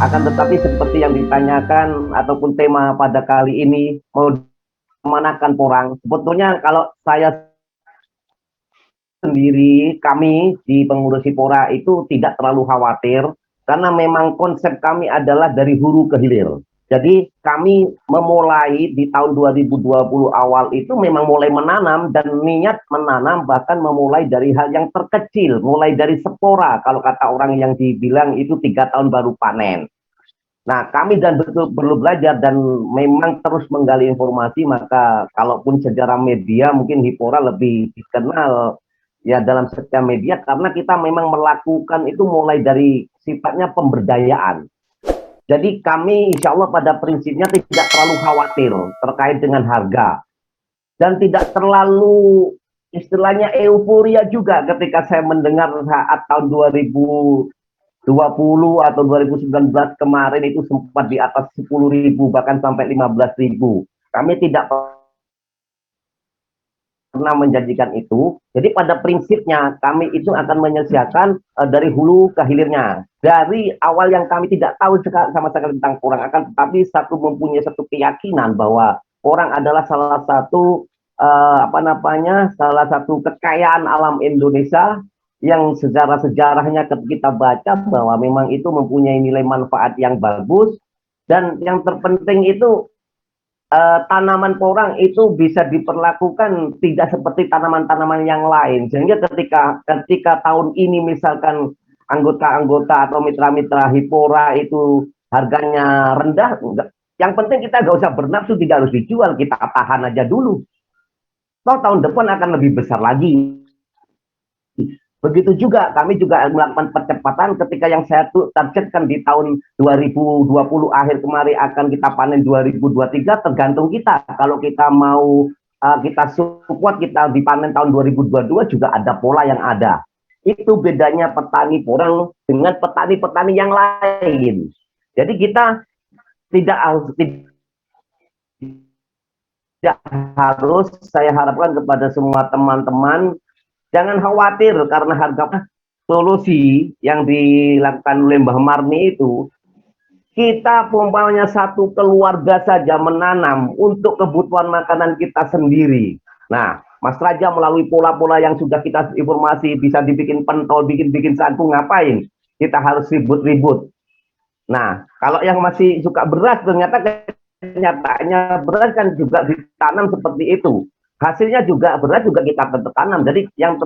Akan tetapi seperti yang ditanyakan ataupun tema pada kali ini, mau kemanakan porang, sebetulnya kalau saya sendiri, kami di pengurus Hipora itu tidak terlalu khawatir karena memang konsep kami adalah dari hulu ke hilir. Jadi kami memulai di tahun 2020 awal itu memang mulai menanam dan niat menanam bahkan memulai dari hal yang terkecil, mulai dari spora kalau kata orang yang dibilang itu 3 tahun baru panen. Nah, kami dan betul perlu belajar dan memang terus menggali informasi, maka kalaupun secara media mungkin Hipora lebih dikenal ya dalam setiap media karena kita memang melakukan itu mulai dari sifatnya pemberdayaan. Jadi kami insya Allah pada prinsipnya tidak terlalu khawatir terkait dengan harga dan tidak terlalu istilahnya euforia juga ketika saya mendengar saat tahun 2020 atau 2019 kemarin itu sempat di atas 10.000 bahkan sampai 15.000. Kami tidak pernah menjanjikan itu. Jadi pada prinsipnya kami itu akan menyelesaikan dari hulu ke hilirnya. Dari awal yang kami tidak tahu sama sekali tentang porang, akan tetapi satu mempunyai satu keyakinan bahwa porang adalah salah satu salah satu kekayaan alam Indonesia yang sejarah-sejarahnya kita baca bahwa memang itu mempunyai nilai manfaat yang bagus dan yang terpenting itu tanaman porang itu bisa diperlakukan tidak seperti tanaman-tanaman yang lain sehingga ketika tahun ini misalkan anggota-anggota atau mitra-mitra Hipora itu harganya rendah, yang penting kita nggak usah bernafsu, tidak harus dijual, kita tahan aja dulu, toh tahun depan akan lebih besar lagi. Begitu juga kami juga melakukan percepatan ketika yang saya targetkan di tahun 2020 akhir kemarin akan kita panen 2023, tergantung kita. Kalau kita mau kita support kita dipanen tahun 2022 juga ada pola yang ada. Itu bedanya petani porang dengan petani-petani yang lain. Jadi kita tidak harus saya harapkan kepada semua teman-teman jangan khawatir karena harga solusi yang dilakukan oleh Mbah Marni itu kita umpamanya satu keluarga saja menanam untuk kebutuhan makanan kita sendiri. Nah, Mas Raja melalui pola-pola yang sudah kita informasi bisa dibikin pentol, bikin sagu, ngapain? Kita harus ribut-ribut. Nah, kalau yang masih suka beras ternyata kenyataannya beras kan juga ditanam seperti itu. Hasilnya juga beras juga kita tanam. Jadi yang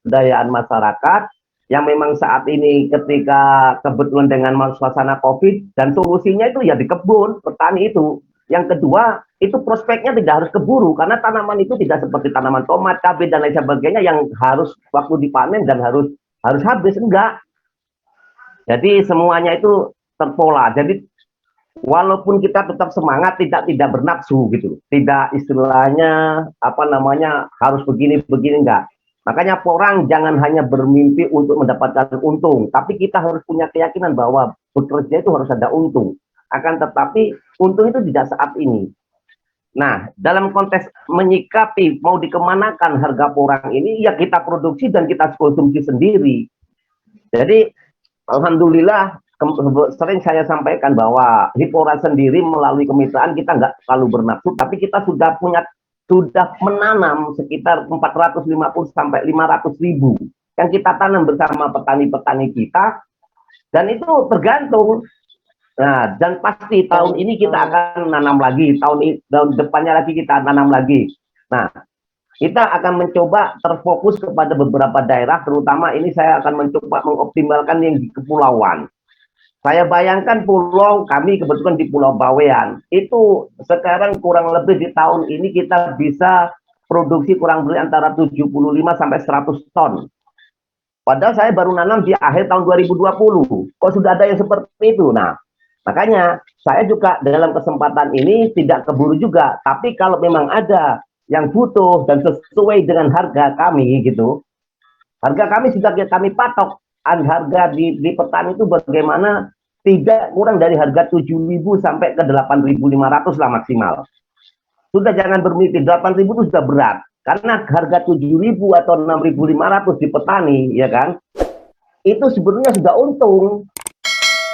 pemberdayaan masyarakat yang memang saat ini ketika kebetulan dengan suasana COVID dan solusinya itu ya di kebun, petani itu. Yang kedua, itu prospeknya tidak harus keburu karena tanaman itu tidak seperti tanaman tomat, cabai dan lain sebagainya yang harus waktu dipanen dan harus habis, enggak. Jadi semuanya itu terpola. Jadi walaupun kita tetap semangat, tidak bernafsu gitu, tidak istilahnya harus begini enggak. Makanya porang jangan hanya bermimpi untuk mendapatkan untung, tapi kita harus punya keyakinan bahwa bekerja itu harus ada untung. Akan tetapi untung itu tidak saat ini. Nah, dalam konteks menyikapi mau dikemanakan harga porang ini, ya kita produksi dan kita konsumsi sendiri. Jadi alhamdulillah sering saya sampaikan bahwa Hipora sendiri melalui kemitraan kita nggak terlalu bernafsu, tapi kita sudah menanam sekitar 450 sampai 500.000 yang kita tanam bersama petani-petani kita, dan itu tergantung. Nah, dan pasti tahun ini kita akan nanam lagi, tahun depannya lagi kita nanam lagi. Nah, kita akan mencoba terfokus kepada beberapa daerah, terutama ini saya akan mencoba mengoptimalkan yang di kepulauan. Saya bayangkan pulau kami kebetulan di Pulau Bawean, itu sekarang kurang lebih di tahun ini kita bisa produksi kurang lebih antara 75 sampai 100 ton. Padahal saya baru nanam di akhir tahun 2020. Kok sudah ada yang seperti itu? Nah, makanya saya juga dalam kesempatan ini tidak keburu juga, tapi kalau memang ada yang butuh dan sesuai dengan harga kami gitu, harga kami sudah kami patok. Harga di petani itu bagaimana tidak kurang dari harga 7.000 sampai ke 8.500 lah maksimal. Sudah jangan bermimpi, 8.000 itu sudah berat. Karena harga 7.000 atau 6.500 di petani, ya kan, itu sebenarnya sudah untung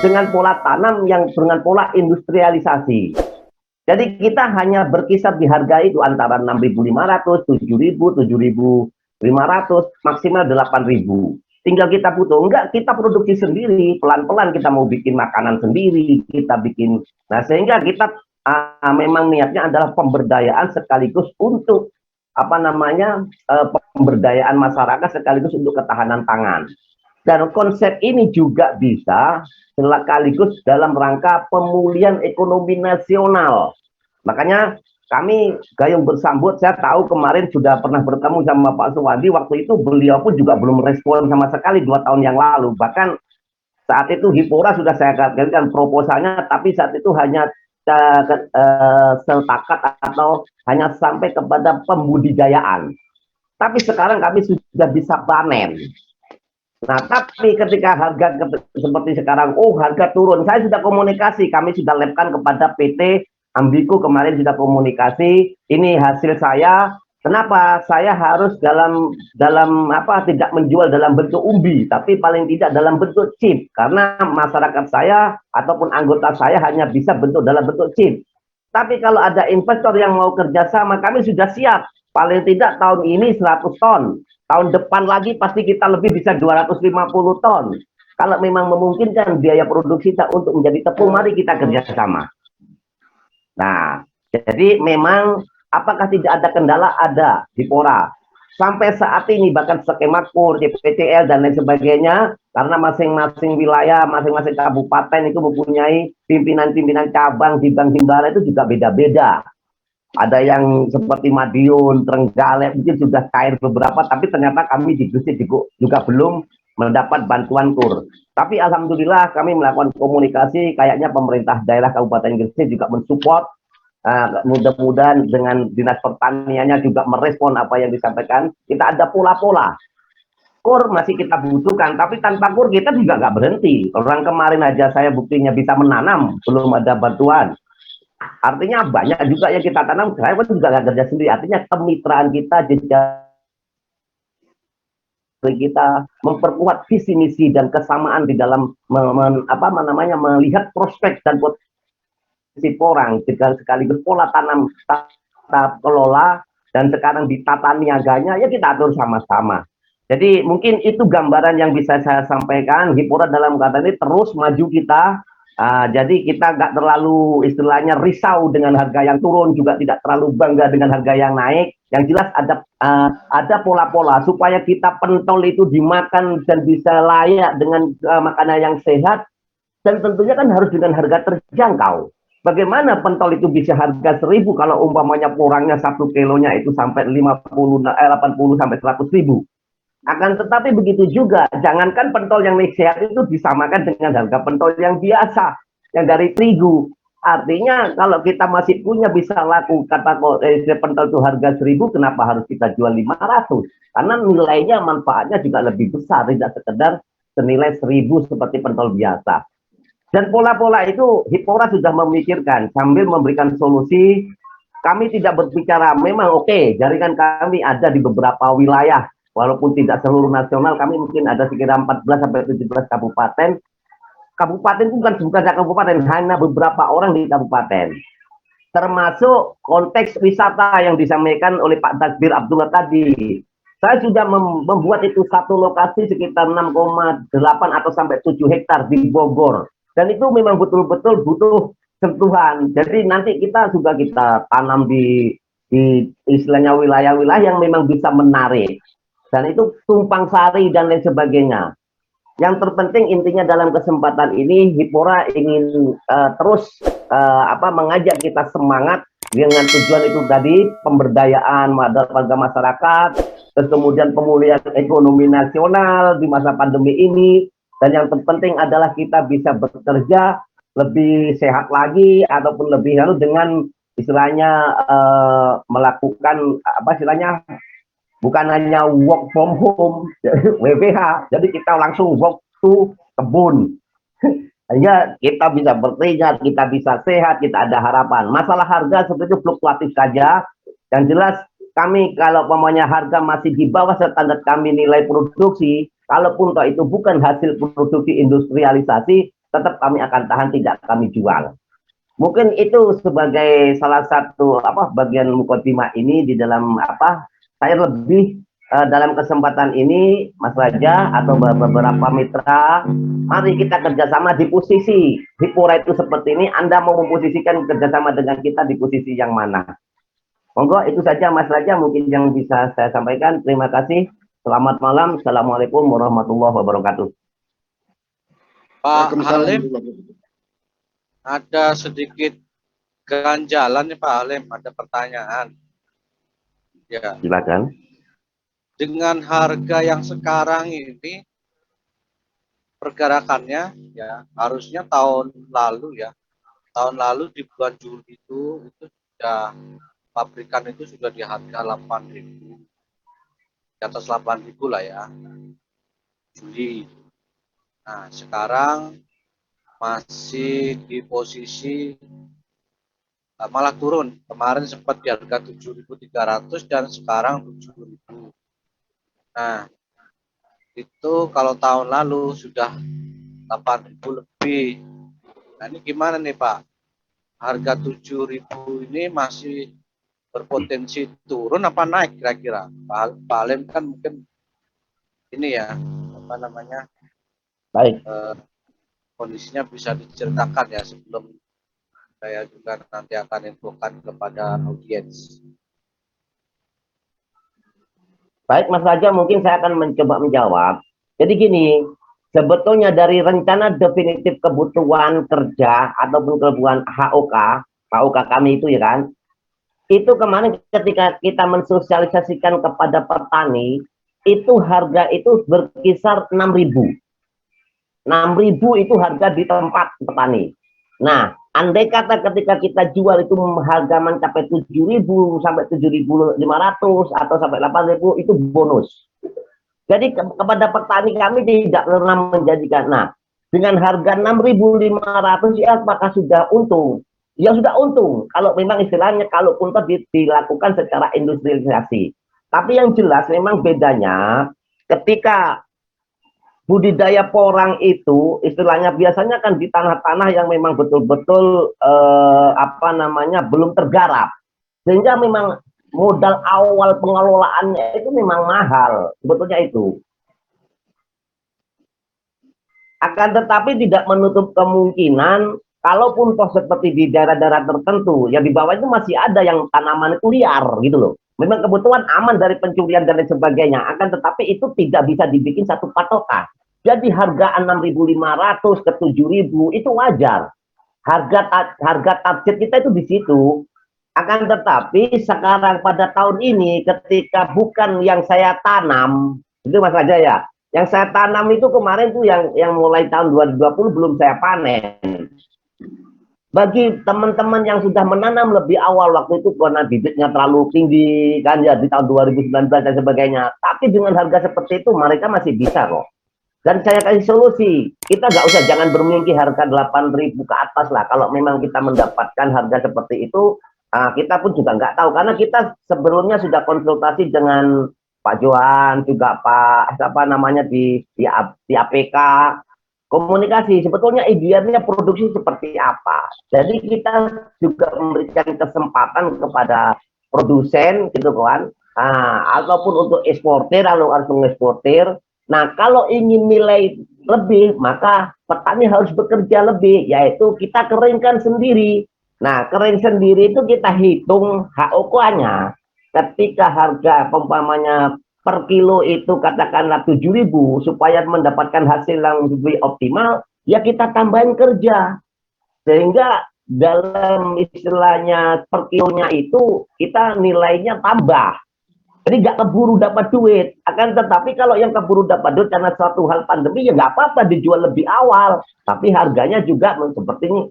dengan pola tanam yang dengan pola industrialisasi. Jadi kita hanya berkisar di harga itu antara 6.500, 7.000, 7.500, maksimal 8.000. Tinggal kita butuh, enggak kita produksi sendiri, pelan-pelan kita mau bikin makanan sendiri, kita bikin. Nah, sehingga kita memang niatnya adalah pemberdayaan sekaligus untuk apa namanya pemberdayaan masyarakat sekaligus untuk ketahanan pangan. Dan konsep ini juga bisa sekaligus dalam rangka pemulihan ekonomi nasional. Makanya kami gayung bersambut, saya tahu kemarin sudah pernah bertemu sama Pak Suwadi, waktu itu beliau pun juga belum respon sama sekali 2 tahun yang lalu. Bahkan saat itu Hipora sudah saya katakan proposalnya, tapi saat itu hanya sepakat atau hanya sampai kepada pembudidayaan. Tapi sekarang kami sudah bisa panen. Nah, tapi ketika harga seperti sekarang, oh harga turun, saya sudah komunikasi, kami sudah lepkan kepada PT Ambiku kemarin sudah komunikasi, ini hasil saya, kenapa saya harus dalam apa tidak menjual dalam bentuk umbi, tapi paling tidak dalam bentuk chip, karena masyarakat saya ataupun anggota saya hanya bisa bentuk dalam bentuk chip. Tapi kalau ada investor yang mau kerjasama, kami sudah siap, paling tidak tahun ini 100 ton. Tahun depan lagi pasti kita lebih bisa 250 ton. Kalau memang memungkinkan biaya produksi kita untuk menjadi tepung, mari kita kerjasama. Nah, jadi memang apakah tidak ada kendala? Ada di Pora. Sampai saat ini bahkan skema KUR, DPTL dan lain sebagainya, karena masing-masing wilayah, masing-masing kabupaten itu mempunyai pimpinan-pimpinan cabang di Bank Himbara itu juga beda-beda. Ada yang seperti Madiun, Trenggalek, mungkin sudah cair beberapa, tapi ternyata kami di Gresik juga belum mendapat bantuan KUR. Tapi alhamdulillah kami melakukan komunikasi, kayaknya pemerintah daerah Kabupaten Gresik juga mensupport. Mudah-mudahan dengan dinas pertaniannya juga merespon apa yang disampaikan. Kita ada pola-pola. KUR masih kita butuhkan, tapi tanpa KUR kita juga nggak berhenti. Orang kemarin aja saya buktinya bisa menanam, belum ada bantuan. Artinya banyak juga yang kita tanam, saya pun juga nggak kerja sendiri. Artinya kemitraan kita, jejak kita memperkuat visi misi dan kesamaan di dalam melihat prospek dan potensi porang, sekaligus pola tanam tata kelola dan sekarang di tata niaganya ya kita atur sama-sama. Jadi mungkin itu gambaran yang bisa saya sampaikan. Hipora dalam kata ini terus maju kita. Jadi kita nggak terlalu istilahnya risau dengan harga yang turun, juga tidak terlalu bangga dengan harga yang naik. Yang jelas ada pola-pola supaya kita pentol itu dimakan dan bisa layak dengan makanan yang sehat, dan tentunya kan harus dengan harga terjangkau. Bagaimana pentol itu bisa harga 1.000 kalau umpamanya porangnya 1 kilonya itu sampai 80 sampai 100.000. Akan tetapi begitu juga, jangankan pentol yang sehat itu disamakan dengan harga pentol yang biasa, yang dari terigu. Artinya kalau kita masih punya bisa laku, kata pentol itu harga 1.000, kenapa harus kita jual 500? Karena nilainya, manfaatnya juga lebih besar, tidak sekedar senilai 1.000 seperti pentol biasa. Dan pola-pola itu Hipora sudah memikirkan sambil memberikan solusi. Kami tidak berbicara, memang oke, jaringan kami ada di beberapa wilayah, walaupun tidak seluruh nasional, kami mungkin ada sekitar 14 sampai 17 kabupaten. Kabupaten itu bukan kabupaten, hanya beberapa orang di kabupaten. Termasuk konteks wisata yang disampaikan oleh Pak Takbir Abdullah tadi. Saya sudah membuat itu satu lokasi sekitar 6,8 atau sampai 7 hektar di Bogor. Dan itu memang betul-betul butuh sentuhan. Jadi nanti kita juga kita tanam di istilahnya wilayah-wilayah yang memang bisa menarik. Dan itu tumpang sari dan lain sebagainya. Yang terpenting intinya dalam kesempatan ini Hipora ingin terus mengajak kita semangat dengan tujuan itu tadi, pemberdayaan warga masyarakat, terus kemudian pemulihan ekonomi nasional di masa pandemi ini, dan yang terpenting adalah kita bisa bekerja lebih sehat lagi ataupun lebih lalu dengan istilahnya melakukan bukan hanya work from home, WFH, jadi kita langsung work to kebun. Sehingga kita bisa berkeringat, kita bisa sehat, kita ada harapan. Masalah harga seperti itu fluktuatif saja. Yang jelas kami kalau pemanya harga masih di bawah standar kami nilai produksi, Kalaupun toh itu bukan hasil produksi industrialisasi, tetap kami akan tahan, tidak kami jual. Mungkin itu sebagai salah satu bagian mukadimah ini di dalam saya lebih dalam kesempatan ini Mas Raja atau beberapa mitra, mari kita kerjasama di posisi Hipora itu seperti ini. Anda mau memposisikan kerjasama dengan kita di posisi yang mana? Monggo, itu saja Mas Raja mungkin yang bisa saya sampaikan. Terima kasih. Selamat malam. Assalamualaikum warahmatullahi wabarakatuh. Pak Halim, ada sedikit ganjalan nih Pak Halim, ada pertanyaan. Ya. Silakan. Dengan harga yang sekarang ini pergerakannya ya harusnya tahun lalu di bulan Juli itu sudah pabrikan itu sudah di harga 8.000, di atas 8.000 lah ya, Juli. Nah sekarang masih di posisi malah turun. Kemarin sempat di harga 7.300 dan sekarang 7.000. Nah, itu kalau tahun lalu sudah 8.000 lebih. Nah, ini gimana nih Pak? Harga 7.000 ini masih berpotensi turun apa naik kira-kira? Pak Alim kan mungkin ini ya, apa namanya? Baik. Kondisinya bisa diceritakan ya sebelum saya juga nanti akan infokan kepada audiens. Baik Mas Raja, mungkin saya akan mencoba menjawab. Jadi gini, sebetulnya dari rencana definitif kebutuhan kerja ataupun kebutuhan HOK kami itu ya kan, itu kemarin ketika kita mensosialisasikan kepada petani, itu harga itu berkisar 6.000. 6.000 itu harga di tempat petani. Nah, andai kata ketika kita jual itu harga mencapai 7.000 sampai 7.500 atau sampai 8.000 itu bonus. Jadi kepada petani kami tidak pernah menjanjikan. Nah, dengan harga 6.500 ya apakah sudah untung? Ya sudah untung. Kalau memang istilahnya kalau pun dilakukan secara industrialisasi. Tapi yang jelas memang bedanya ketika budidaya porang itu istilahnya biasanya kan di tanah-tanah yang memang betul-betul belum tergarap, sehingga memang modal awal pengelolaannya itu memang mahal sebetulnya itu. Akan tetapi tidak menutup kemungkinan kalaupun toh seperti di daerah-daerah tertentu ya di bawah itu masih ada yang tanaman itu liar gitu loh. Memang kebutuhan aman dari pencurian dan lain sebagainya, akan tetapi itu tidak bisa dibikin satu patokan. Jadi harga 6.500 ke 7.000 itu wajar. Harga target kita itu di situ. Akan tetapi sekarang pada tahun ini ketika bukan yang saya tanam, itu Mas Raja ya. Yang saya tanam itu kemarin tuh yang mulai tahun 2020 belum saya panen. Bagi teman-teman yang sudah menanam lebih awal waktu itu karena bibitnya terlalu tinggi kan ya di tahun 2019 dan sebagainya. Tapi dengan harga seperti itu mereka masih bisa kok. Dan saya kasih solusi, kita nggak usah jangan bermimpi harga 8.000 ke atas lah. Kalau memang kita mendapatkan harga seperti itu, kita pun juga nggak tahu. Karena kita sebelumnya sudah konsultasi dengan Pak Johan, juga Pak di APK, komunikasi. Sebetulnya idealnya produksi seperti apa. Jadi kita juga memberikan kesempatan kepada produsen gitu kan, ataupun untuk eksportir, lalu harus mengeksportir. Nah, kalau ingin nilai lebih, maka petani harus bekerja lebih, yaitu kita keringkan sendiri. Nah, kering sendiri itu kita hitung HOK-nya. Ketika harga umpamanya per kilo itu katakanlah 7.000, supaya mendapatkan hasil yang lebih optimal, ya kita tambahin kerja. Sehingga dalam istilahnya per kilonya itu kita nilainya tambah. Jadi nggak keburu dapat duit. Akan tetapi kalau yang keburu dapat duit karena suatu hal pandemi ya nggak apa-apa dijual lebih awal. Tapi harganya juga seperti ini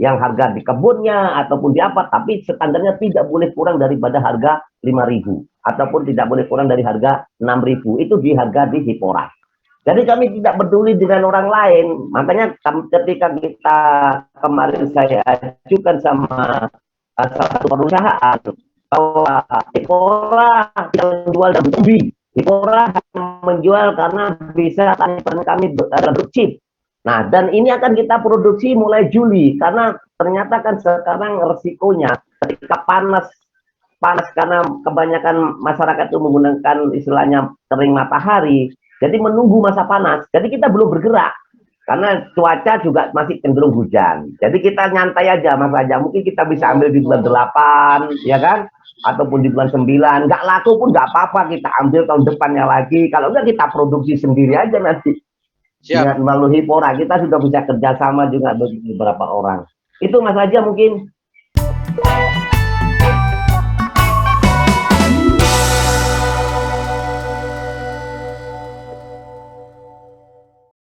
yang harga di kebunnya ataupun di apa. Tapi standarnya tidak boleh kurang daripada harga 5.000 ataupun tidak boleh kurang dari harga 6.000. Itu di harga di Hipora. Jadi kami tidak peduli dengan orang lain. Makanya ketika kita kemarin saya ajukan sama satu perusahaan bahwa Hipora yang jual daun ubi, Hipora menjual karena bisa kami bentuk chip. Nah, dan ini akan kita produksi mulai Juli karena ternyata kan sekarang resikonya ketika panas panas karena kebanyakan masyarakat itu menggunakan istilahnya kering matahari, jadi menunggu masa panas. Jadi kita belum bergerak karena cuaca juga masih cenderung hujan. Jadi kita nyantai aja Mas Raja. Mungkin kita bisa ambil di bulan 8, ya kan? Ataupun di bulan 9. Nggak laku pun nggak apa-apa, kita ambil tahun depannya lagi. Kalau enggak kita produksi sendiri aja nanti. Siap. Dengan melalui Hipora kita sudah bisa kerjasama juga dengan beberapa orang. Itu Mas Raja mungkin.